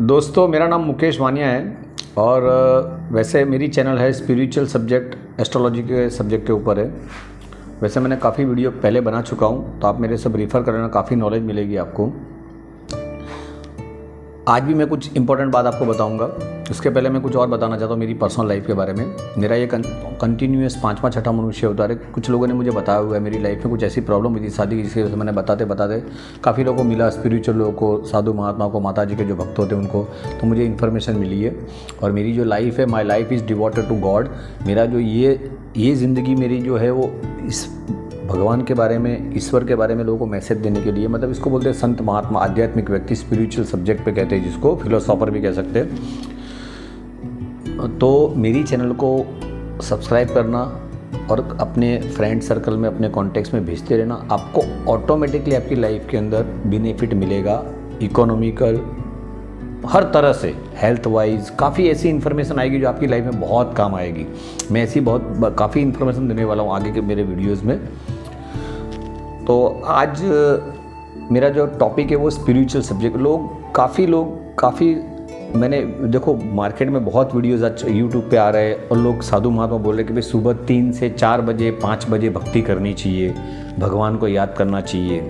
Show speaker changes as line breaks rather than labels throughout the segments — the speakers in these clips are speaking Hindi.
दोस्तों, मेरा नाम मुकेश वानिया है और वैसे मेरी चैनल है स्पिरिचुअल सब्जेक्ट एस्ट्रोलॉजी के सब्जेक्ट के ऊपर है। वैसे मैंने काफ़ी वीडियो पहले बना चुका हूँ, तो आप मेरे से रेफ़र करना, काफ़ी नॉलेज मिलेगी आपको। आज भी मैं कुछ इंपॉर्टेंट बात आपको बताऊंगा। उसके पहले मैं कुछ और बताना चाहता हूँ मेरी पर्सनल लाइफ के बारे में। मेरा ये कंटिन्यूस 5वां 6ठा मनुष्य होता है। कुछ लोगों ने मुझे बताया हुआ है मेरी लाइफ में कुछ ऐसी प्रॉब्लम हुई थी शादी की, जिसकी वजह से मैंने बताते काफ़ी लोगों को मिला, स्पिरिचुअल लोगों को, साधु महात्मा को, माता जी के जो भक्त होते हैं उनको, तो मुझे इन्फॉर्मेशन मिली है। और मेरी जो लाइफ है, my life is devoted to God. मेरा जो ये ज़िंदगी मेरी जो है वो इस भगवान के बारे में, ईश्वर के बारे में लोगों को मैसेज देने के लिए, मतलब इसको बोलते हैं संत महात्मा, आध्यात्मिक व्यक्ति, स्पिरिचुअल सब्जेक्ट पे कहते हैं जिसको, फिलोसोफर भी कह सकते हैं। तो मेरी चैनल को सब्सक्राइब करना और अपने फ्रेंड सर्कल में, अपने कॉन्टेक्ट्स में भेजते रहना। आपको ऑटोमेटिकली आपकी लाइफ के अंदर बेनिफिट मिलेगा, इकोनॉमिकल, हर तरह से, हेल्थ वाइज काफ़ी ऐसी इन्फॉर्मेशन आएगी जो आपकी लाइफ में बहुत काम आएगी। मैं ऐसी काफ़ी इन्फॉर्मेशन देने वाला हूँ आगे के मेरे वीडियोस में। तो आज मेरा जो टॉपिक है वो स्पिरिचुअल सब्जेक्ट। काफ़ी मैंने देखो मार्केट में बहुत वीडियोस आज यूट्यूब पे आ रहे हैं और लोग साधु महात्मा बोल रहे हैं कि भाई सुबह 3 से 4 बजे 5 बजे भक्ति करनी चाहिए, भगवान को याद करना चाहिए।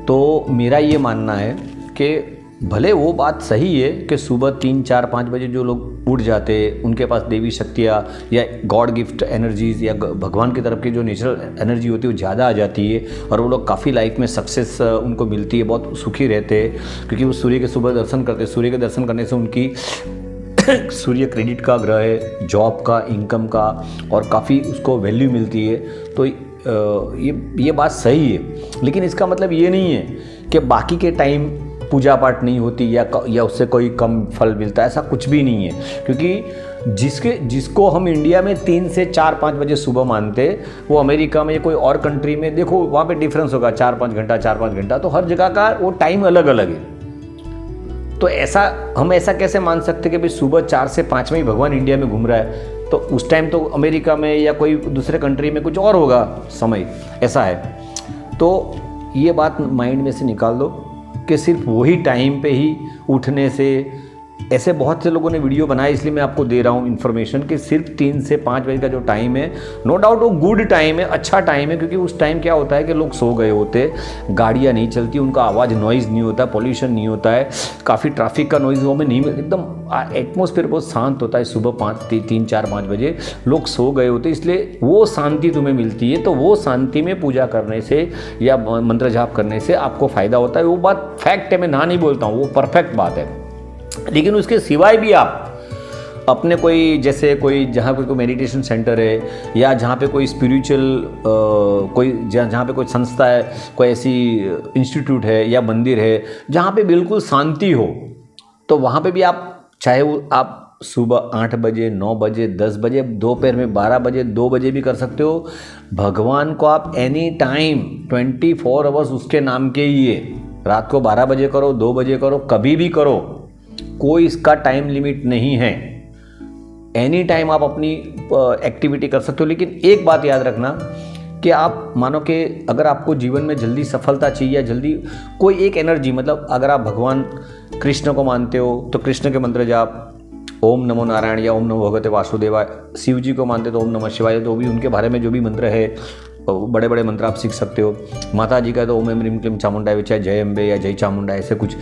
तो मेरा ये मानना है कि भले वो बात सही है कि सुबह 3, 4, 5 बजे जो लोग उठ जाते हैं, उनके पास देवी शक्तियाँ या गॉड गिफ्ट एनर्जीज़ या भगवान की तरफ की जो नेचुरल एनर्जी होती है वो ज़्यादा आ जाती है और वो लोग काफ़ी लाइफ में सक्सेस उनको मिलती है, बहुत सुखी रहते हैं, क्योंकि वो सूर्य के सुबह दर्शन करते हैं। सूर्य के दर्शन करने से उनकी सूर्य क्रेडिट का ग्रह है, जॉब का, इनकम का, और काफ़ी उसको वैल्यू मिलती है। तो ये बात सही है, लेकिन इसका मतलब ये नहीं है कि बाकी के टाइम पूजा पाठ नहीं होती या उससे कोई कम फल मिलता है, ऐसा कुछ भी नहीं है। क्योंकि जिसको हम इंडिया में 3 से 4-5 बजे सुबह मानते, वो अमेरिका में या कोई और कंट्री में देखो वहाँ पे डिफरेंस होगा 4-5 घंटा। तो हर जगह का वो टाइम अलग अलग है। तो हम ऐसा कैसे मान सकते कि भाई सुबह 4 से 5 में ही भगवान इंडिया में घूम रहा है, तो उस टाइम तो अमेरिका में या कोई दूसरे कंट्री में कुछ और होगा समय, ऐसा है। तो ये बात माइंड में से निकाल दो कि सिर्फ वही टाइम पे ही उठने से, ऐसे बहुत से लोगों ने वीडियो बनाए, इसलिए मैं आपको दे रहा हूँ इन्फॉर्मेशन कि सिर्फ 3 से 5 बजे का जो टाइम है, नो डाउट वो गुड टाइम है, अच्छा टाइम है। क्योंकि उस टाइम क्या होता है कि लोग सो गए होते, गाड़ियाँ नहीं चलती, उनका आवाज़, नॉइज़ नहीं होता, पॉल्यूशन नहीं होता है, काफ़ी ट्रैफिक का नॉइज़ वो में नहीं, एकदम एटमॉस्फेयर बहुत शांत होता है। सुबह 3, 4, 5 बजे लोग सो गए होते, इसलिए वो शांति तुम्हें मिलती है। तो वो शांति में पूजा करने से या मंत्र जाप करने से आपको फ़ायदा होता है। वो बात फैक्ट है, मैं ना नहीं बोलता हूँ, वो परफेक्ट बात है। लेकिन उसके सिवाय भी आप अपने कोई जहाँ कोई मेडिटेशन सेंटर है या जहाँ पे कोई स्पिरिचुअल जहाँ पे कोई संस्था है, कोई ऐसी इंस्टीट्यूट है या मंदिर है जहाँ पे बिल्कुल शांति हो, तो वहाँ पे भी आप, चाहे वो आप सुबह 8 बजे, 9 बजे, 10 बजे, दोपहर में 12 बजे, 2 बजे भी कर सकते हो। भगवान को आप एनी टाइम 24 आवर्स उसके नाम के ही है, रात को 12 बजे करो, 2 बजे करो, कभी भी करो, कोई इसका टाइम लिमिट नहीं है। एनी टाइम आप अपनी एक्टिविटी कर सकते हो। लेकिन एक बात याद रखना कि आप मानो कि अगर आपको जीवन में जल्दी सफलता चाहिए या जल्दी कोई एक एनर्जी, मतलब अगर आप भगवान कृष्ण को मानते हो तो कृष्ण के मंत्र जाप, ओम नमो नारायण या ओम नमो भगवते वासुदेवाय, शिव जी को मानते तो ओम नमः शिवाय, तो भी उनके बारे में जो भी मंत्र है, बड़े बड़े मंत्र आप सीख सकते हो। माता जी का तो ओम ह्रीं क्लीं चामुंडाय, चाहे जय अम्बे या जय चामुंडा, ऐसे कुछ।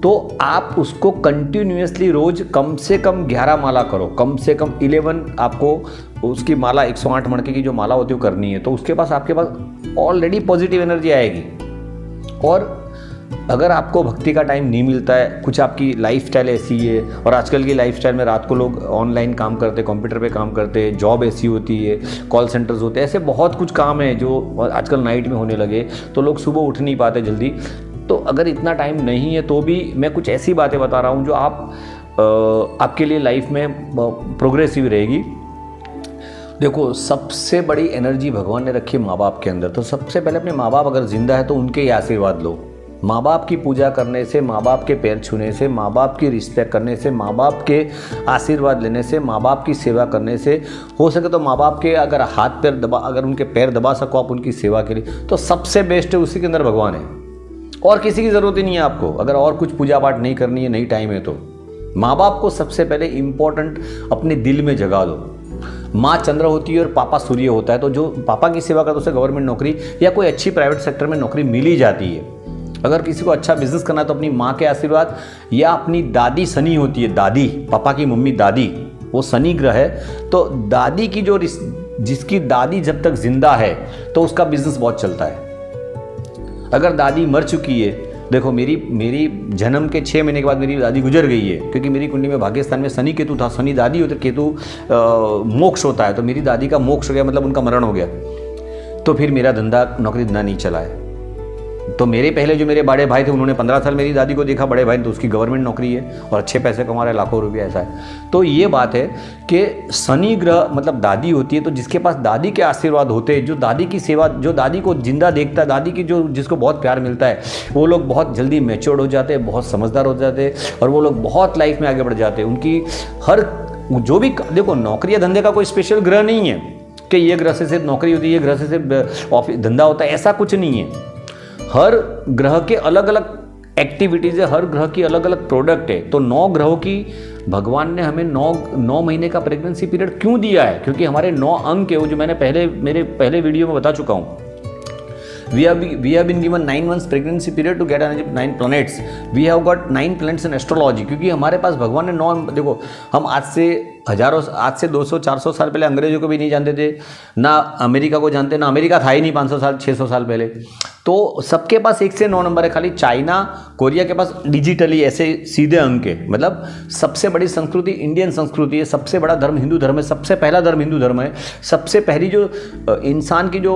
तो आप उसको कंटिन्यूसली रोज कम से कम 11 माला करो, कम से कम 11 आपको उसकी माला, 108 मणके की जो माला होती है वो करनी है। तो उसके पास, आपके पास ऑलरेडी पॉजिटिव एनर्जी आएगी। और अगर आपको भक्ति का टाइम नहीं मिलता है, कुछ आपकी लाइफस्टाइल ऐसी है, और आजकल की लाइफस्टाइल में रात को लोग ऑनलाइन काम करते, कंप्यूटर पे काम करते, जॉब ऐसी होती है, कॉल सेंटर्स होते हैं, ऐसे बहुत कुछ काम है जो आजकल नाइट में होने लगे, तो लोग सुबह उठ नहीं पाते जल्दी। तो अगर इतना टाइम नहीं है तो भी मैं कुछ ऐसी बातें बता रहा हूँ जो आपके लिए लाइफ में प्रोग्रेसिव रहेगी। देखो, सबसे बड़ी एनर्जी भगवान ने रखी है माँ बाप के अंदर। तो सबसे पहले अपने माँ बाप अगर जिंदा है तो उनके ही आशीर्वाद लो। माँ बाप की पूजा करने से, माँ बाप के पैर छूने से, माँ बाप की रिस्पेक्ट करने से, माँ बाप के आशीर्वाद लेने से, माँ बाप की सेवा करने से, हो सके तो माँ बाप के अगर हाथ पैर दबा, अगर उनके पैर दबा सको आप उनकी सेवा के लिए, तो सबसे बेस्ट है, उसी के अंदर भगवान है। और किसी की ज़रूरत ही नहीं है आपको। अगर और कुछ पूजा पाठ नहीं करनी है, नहीं टाइम है, तो माँ बाप को सबसे पहले इम्पोर्टेंट अपने दिल में जगा दो। माँ चंद्र होती है और पापा सूर्य होता है, तो जो पापा की सेवा करता है उसे गवर्नमेंट नौकरी या कोई अच्छी प्राइवेट सेक्टर में नौकरी मिल ही जाती है। अगर किसी को अच्छा बिजनेस करना है तो अपनी माँ के आशीर्वाद या अपनी दादी शनि होती है, दादी, पापा की मम्मी दादी, वो शनि ग्रह है, तो दादी की जो जिसकी दादी जब तक जिंदा है तो उसका बिजनेस बहुत चलता है। अगर दादी मर चुकी है, देखो मेरी जन्म के 6 महीने के बाद मेरी दादी गुजर गई है, क्योंकि मेरी कुंडली में भाग्यस्थान में शनि केतु था। शनि दादी होते, केतु मोक्ष होता है, तो मेरी दादी का मोक्ष हो गया, मतलब उनका मरण हो गया। तो फिर मेरा नौकरी धंधा नहीं चला है। तो मेरे पहले जो मेरे बड़े भाई थे उन्होंने 15 साल मेरी दादी को देखा, बड़े भाई, तो उसकी गवर्नमेंट नौकरी है और अच्छे पैसे कमा रहे, लाखों रुपये, ऐसा है। तो ये बात है कि शनि ग्रह मतलब दादी होती है, तो जिसके पास दादी के आशीर्वाद होते हैं, जो दादी की सेवा, जो दादी को जिंदा देखता है, दादी की जिसको बहुत प्यार मिलता है, वो लोग बहुत जल्दी मैच्योर्ड हो जाते हैं, बहुत समझदार हो जाते हैं और वो लोग बहुत लाइफ में आगे बढ़ जाते हैं। उनकी हर जो भी, देखो नौकरी या धंधे का कोई स्पेशल ग्रह नहीं है कि ये ग्रह से सिर्फ नौकरी होती है, ये ग्रह से सिर्फ ऑफिस धंधा होता है, ऐसा कुछ नहीं है। हर ग्रह के अलग अलग एक्टिविटीज़ है, हर ग्रह की अलग अलग प्रोडक्ट है। तो 9 ग्रहों की भगवान ने हमें 9 महीने का प्रेगनेंसी पीरियड क्यों दिया है? क्योंकि हमारे 9 अंक है, वो जो मैंने मेरे पहले वीडियो में बता चुका हूँ। We have been given 9 months pregnancy period to get 9 planets. We have got 9 planets in astrology. क्योंकि हमारे पास भगवान ने 9, देखो हम आज से 200-400 साल पहले अंग्रेजों को भी नहीं जानते थे, ना अमेरिका को जानते, ना अमेरिका था ही नहीं 500 साल 600 साल पहले। तो सबके पास 1 से 9 नंबर है, खाली चाइना कोरिया के पास डिजिटली ऐसे सीधे अंक है। मतलब सबसे बड़ी संस्कृति इंडियन संस्कृति है, सबसे बड़ा धर्म हिंदू धर्म है, सबसे पहला धर्म हिंदू धर्म है। सबसे पहली जो इंसान की जो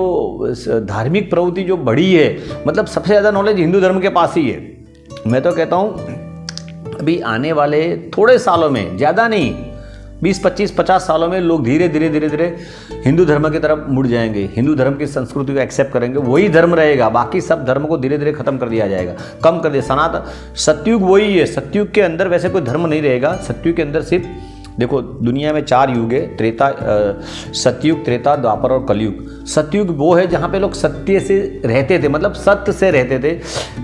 धार्मिक प्रवृत्ति जो बड़ी है, मतलब सबसे ज़्यादा नॉलेज हिंदू धर्म के पास ही है। मैं तो कहता हूँ अभी आने वाले थोड़े सालों में, ज़्यादा नहीं, 20-25-50 सालों में लोग धीरे धीरे हिंदू धर्म की तरफ मुड़ जाएंगे, हिंदू धर्म की संस्कृति को एक्सेप्ट करेंगे, वही धर्म रहेगा। बाकी सब धर्म को धीरे धीरे खत्म कर दिया जाएगा, कम कर दिया। सनातन सतयुग वही है, सतयुग के अंदर वैसे कोई धर्म नहीं रहेगा। सतयुग के अंदर सिर्फ, देखो दुनिया में 4 युग है, सतयुग, त्रेता, द्वापर और कलयुग। सतयुग वो है जहाँ पे लोग सत्य से रहते थे, मतलब सत्य से रहते थे,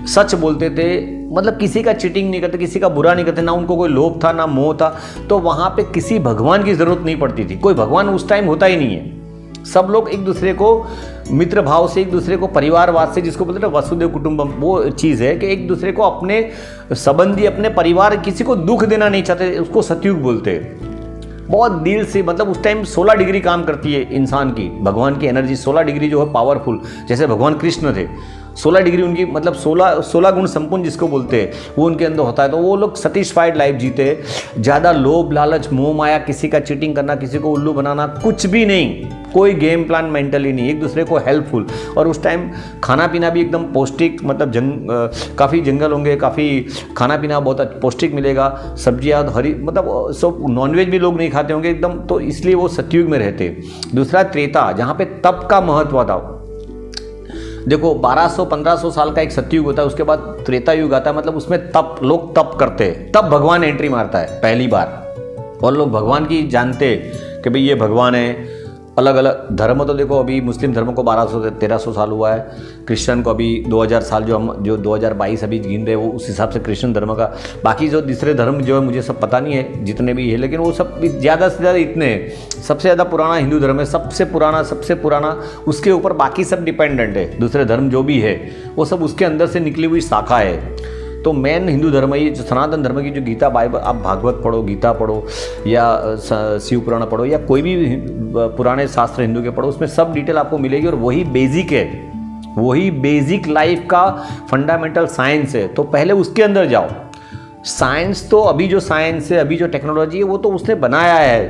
सच बोलते थे, मतलब किसी का चीटिंग नहीं करते, किसी का बुरा नहीं करते, ना उनको कोई लोभ था ना मोह था। तो वहाँ पे किसी भगवान की ज़रूरत नहीं पड़ती थी, कोई भगवान उस टाइम होता ही नहीं है। सब लोग एक दूसरे को मित्र भाव से, एक दूसरे को परिवारवाद से, जिसको बोलते हैं वसुदेव कुटुंबम, वो चीज़ है कि एक दूसरे को अपने संबंधी, अपने परिवार, किसी को दुख देना नहीं चाहते, उसको सतयुग बोलते हैं। बहुत दिल से, मतलब उस टाइम 16 डिग्री काम करती है इंसान की, भगवान की एनर्जी 16 डिग्री जो है पावरफुल। जैसे भगवान कृष्ण थे, 16 डिग्री उनकी, मतलब 16 गुण संपूर्ण जिसको बोलते हैं, वो उनके अंदर होता है। तो वो लोग सेटिस्फाइड लाइफ जीते, ज़्यादा लोभ लालच मोह माया, किसी का चीटिंग करना, किसी को उल्लू बनाना, कुछ भी नहीं, कोई गेम प्लान मेंटली नहीं, एक दूसरे को हेल्पफुल। और उस टाइम खाना पीना भी एकदम पौष्टिक, मतलब काफ़ी जंगल होंगे, काफ़ी खाना पीना बहुत पौष्टिक मिलेगा, सब्जियाँ हरी, मतलब सब नॉनवेज भी लोग नहीं खाते होंगे एकदम, तो इसलिए वो सतयुग में रहते। दूसरा त्रेता, जहाँ पे तप का महत्व था। देखो 1200-1500 साल का एक सतयुग होता है, उसके बाद त्रेता युग आता है, मतलब उसमें लोग तप करते हैं, तब भगवान एंट्री मारता है पहली बार, और लोग भगवान की जानते कि भाई ये भगवान है। अलग अलग धर्म, तो देखो अभी मुस्लिम धर्म को 1200-1300 साल हुआ है, क्रिश्चियन को अभी 2000 साल, जो 2022 अभी गिन रहे वो उस हिसाब से क्रिश्चियन धर्म का। बाकी जो दूसरे धर्म जो है मुझे सब पता नहीं है जितने भी है, लेकिन वो सब ज़्यादा से ज़्यादा इतने हैं। सबसे ज़्यादा पुराना हिंदू धर्म है, सबसे पुराना, उसके ऊपर बाकी सब डिपेंडेंट है। दूसरे धर्म जो भी है वो सब उसके अंदर से निकली हुई शाखा है। तो मेन हिंदू धर्म ये जो सनातन धर्म की जो गीता, बाइबल, आप भागवत पढ़ो, गीता पढ़ो, या शिव पुराण पढ़ो, या कोई भी पुराने शास्त्र हिंदू के पढ़ो, उसमें सब डिटेल आपको मिलेगी। और वही बेसिक है, वही बेसिक लाइफ का फंडामेंटल साइंस है। तो पहले उसके अंदर जाओ। साइंस तो अभी जो साइंस है, अभी जो टेक्नोलॉजी है, वो तो उसने बनाया है।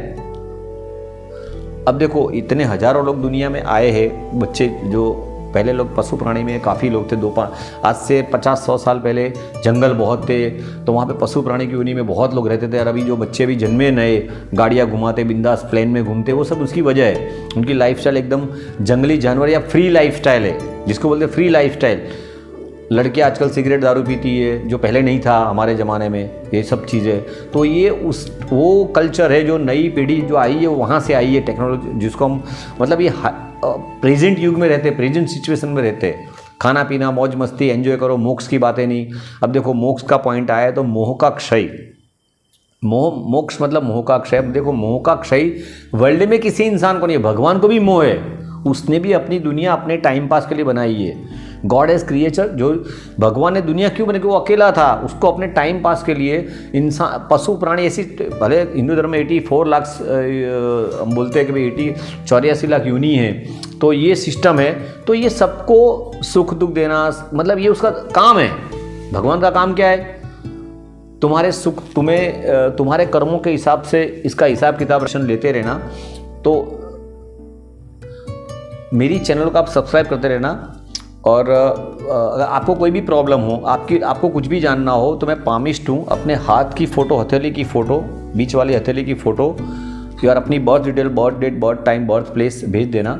अब देखो इतने हजारों लोग दुनिया में आए हैं, बच्चे जो पहले लोग पशु प्राणी में काफ़ी लोग थे, आज से 50-100 साल पहले जंगल बहुत थे, तो वहाँ पे पशु प्राणी की यूनि में बहुत लोग रहते थे। और अभी जो बच्चे भी जन्मे नए, गाड़ियाँ घुमाते, बिंदास प्लेन में घूमते, वो सब उसकी वजह है। उनकी लाइफस्टाइल एकदम जंगली जानवर या फ्री लाइफस्टाइल है, जिसको बोलते हैं फ्री लाइफस्टाइल। लड़के आजकल सिगरेट दारू पीती है, जो पहले नहीं था हमारे ज़माने में, ये सब चीज़ें। तो ये वो कल्चर है जो नई पीढ़ी जो आई है, वहाँ से आई है टेक्नोलॉजी, जिसको हम, मतलब ये प्रेजेंट युग में रहते, प्रेजेंट सिचुएशन में रहते। खाना पीना मौज मस्ती एंजॉय करो, मोक्ष की बातें नहीं। अब देखो मोक्ष का पॉइंट आया है तो मोह का क्षय, मोक्ष मतलब मोह का क्षय। अब देखो मोह का क्षय वर्ल्ड में किसी इंसान को नहीं है, भगवान को भी मोह है, उसने भी अपनी दुनिया अपने टाइम पास के लिए बनाई है। गॉड एज क्रिएचर, जो भगवान ने दुनिया क्यों बनाई, वो अकेला था, उसको अपने टाइम पास के लिए इंसान पशु प्राणी ऐसी, भले हिंदू धर्म में 84 लाख हम बोलते हैं कि भाई 84 लाख यूनी है, तो ये सिस्टम है, तो ये सबको सुख दुख देना, मतलब ये उसका काम है। भगवान का काम क्या है, तुम्हारे सुख, तुम्हारे कर्मों के हिसाब से इसका हिसाब किताब रचन लेते रहना। तो मेरी चैनल को आप सब्सक्राइब करते रहना। और अगर आपको कोई भी प्रॉब्लम हो, आपको कुछ भी जानना हो, तो मैं पामिस्ट हूँ। अपने हाथ की फ़ोटो, हथेली की फ़ोटो, बीच वाली हथेली की फ़ोटो और अपनी birth detail, birth date, birth time, birth place भेज देना।